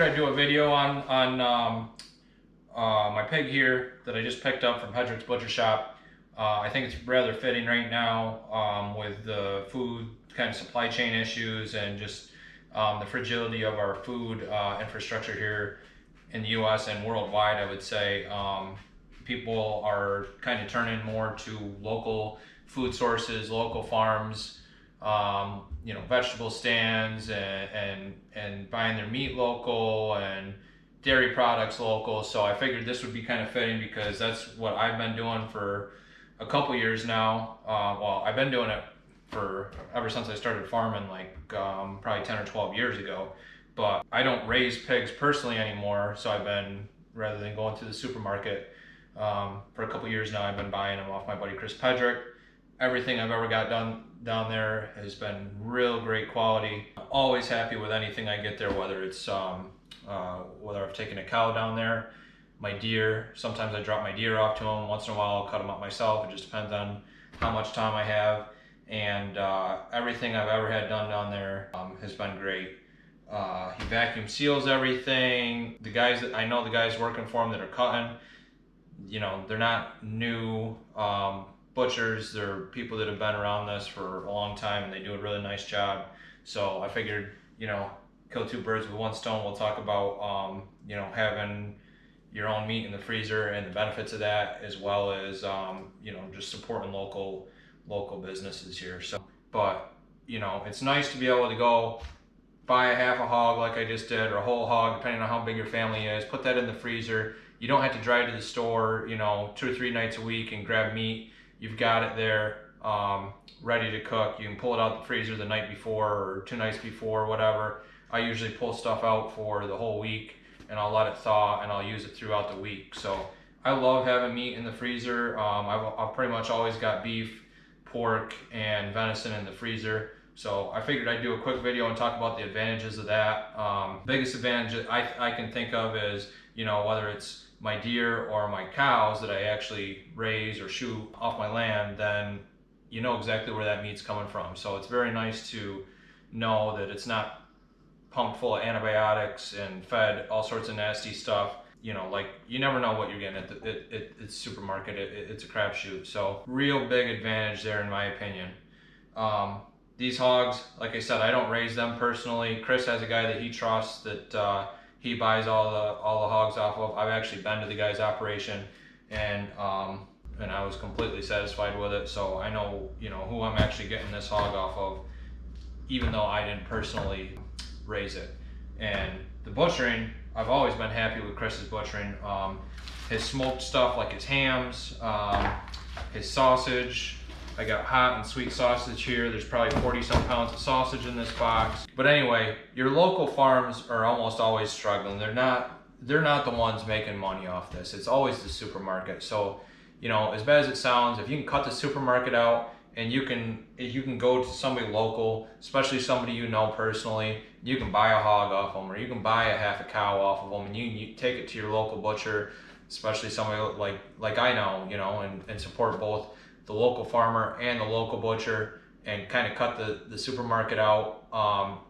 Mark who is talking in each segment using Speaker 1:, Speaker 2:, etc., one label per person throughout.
Speaker 1: figured I'd do a video on my pig here that I just picked up from Hedrick's Butcher Shop. I think it's rather fitting right now with the food kind of supply chain issues and just the fragility of our food infrastructure here in the U.S. and worldwide. I would say people are kind of turning more to local food sources, local farms, vegetable stands, and buying their meat local and dairy products local. So I figured this would be kind of fitting because that's what I've been doing for a couple years now. Well, I've been doing it for ever since I started farming, like probably 10 or 12 years ago. But I don't raise pigs personally anymore, so I've been, rather than going to the supermarket for a couple years now, I've been buying them off my buddy Chris Pedrick. Everything I've ever got done down there has been real great quality. I'm always happy with anything I get there, whether it's whether I've taken a cow down there, my deer. Sometimes I drop my deer off to him. Once in a while I'll cut them up myself. It just depends on how much time I have. And everything I've ever had done down there has been great. He vacuum seals everything. The guys that I know, the guys working for him that are cutting, they're not new butchers. They're people that have been around this for a long time, and they do a really nice job. So I figured, kill two birds with one stone. We'll talk about having your own meat in the freezer and the benefits of that, as well as just supporting local businesses here. So, but it's nice to be able to go buy a half a hog like I just did, or a whole hog, depending on how big your family is. Put that in the freezer. You don't have to drive to the store 2 or 3 nights a week and grab meat. You've got it there ready to cook. You can pull it out the freezer the night before or 2 nights before, whatever. I usually pull stuff out for the whole week, and I'll let it thaw, and I'll use it throughout the week. So I love having meat in the freezer. I've pretty much always got beef, pork, and venison in the freezer. So I figured I'd do a quick video and talk about the advantages of that. Biggest advantage I can think of is, whether it's my deer or my cows that I actually raise or shoot off my land, then you know exactly where that meat's coming from. So it's very nice to know that it's not pumped full of antibiotics and fed all sorts of nasty stuff. Like, you never know what you're getting at the supermarket. It's a crapshoot. So real big advantage there, in my opinion. These hogs, like I said, I don't raise them personally. Chris has a guy that he trusts that he buys all the hogs off of. I've actually been to the guy's operation, and I was completely satisfied with it. So I know who I'm actually getting this hog off of, even though I didn't personally raise it. And the butchering, I've always been happy with Chris's butchering. His smoked stuff, like his hams, his sausage. I got hot and sweet sausage here. There's probably 40 some pounds of sausage in this box. But anyway, your local farms are almost always struggling. They're not the ones making money off this. It's always the supermarket. So, as bad as it sounds, if you can cut the supermarket out and you can go to somebody local, especially somebody you know personally, you can buy a hog off them, or you can buy a half a cow off of them, and you take it to your local butcher, especially somebody like I know, and support both the local farmer and the local butcher, and kind of cut the supermarket out.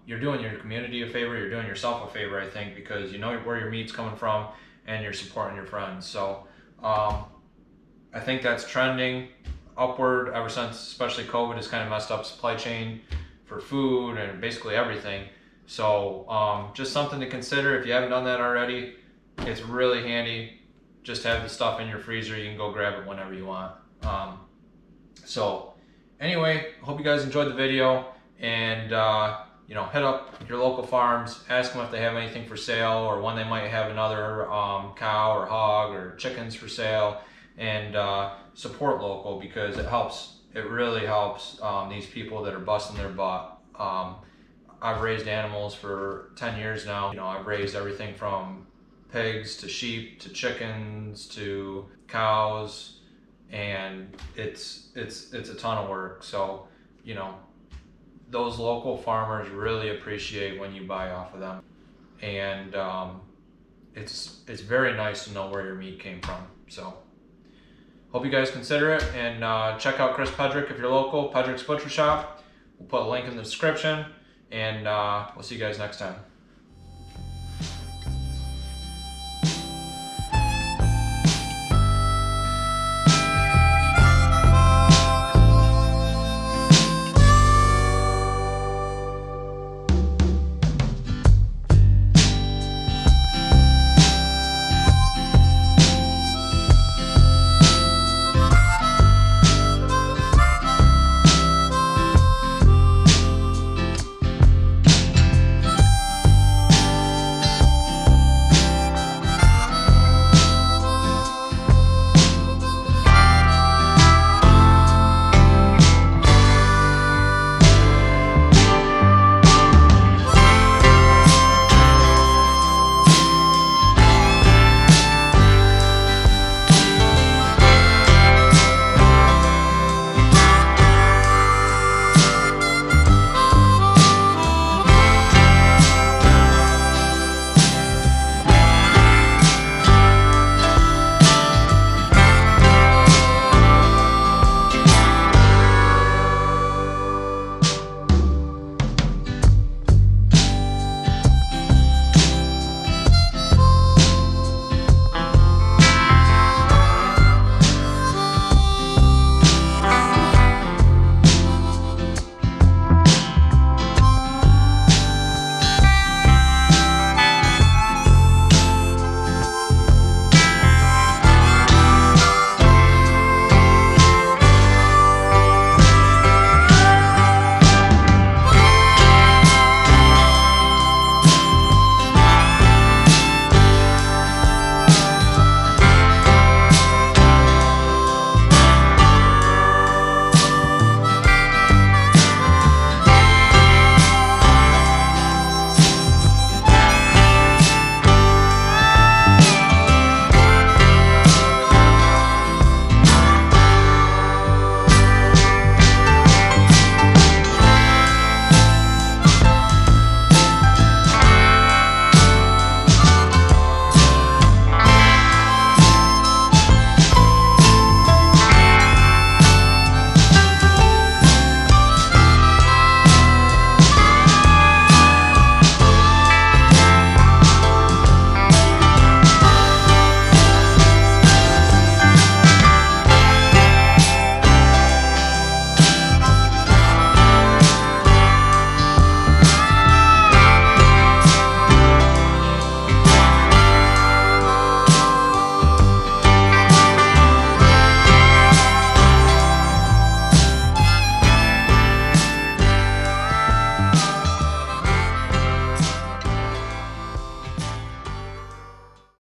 Speaker 1: You're doing your community a favor, you're doing yourself a favor, I think, because you know where your meat's coming from and you're supporting your friends. So I think that's trending upward ever since, especially COVID has kind of messed up supply chain for food and basically everything. So just something to consider if you haven't done that already. It's really handy. Just have the stuff in your freezer. You can go grab it whenever you want. So anyway, hope you guys enjoyed the video, and hit up your local farms, ask them if they have anything for sale, or when they might have another cow or hog or chickens for sale, and support local, because it really helps these people that are busting their butt. I've raised animals for 10 years now. I've raised everything from pigs to sheep to chickens to cows, and it's a ton of work. So those local farmers really appreciate when you buy off of them, and it's very nice to know where your meat came from. So hope you guys consider it, and check out Chris Pedrick if you're local. Pedrick's Butcher Shop. We'll put a link in the description, and we'll see you guys next time.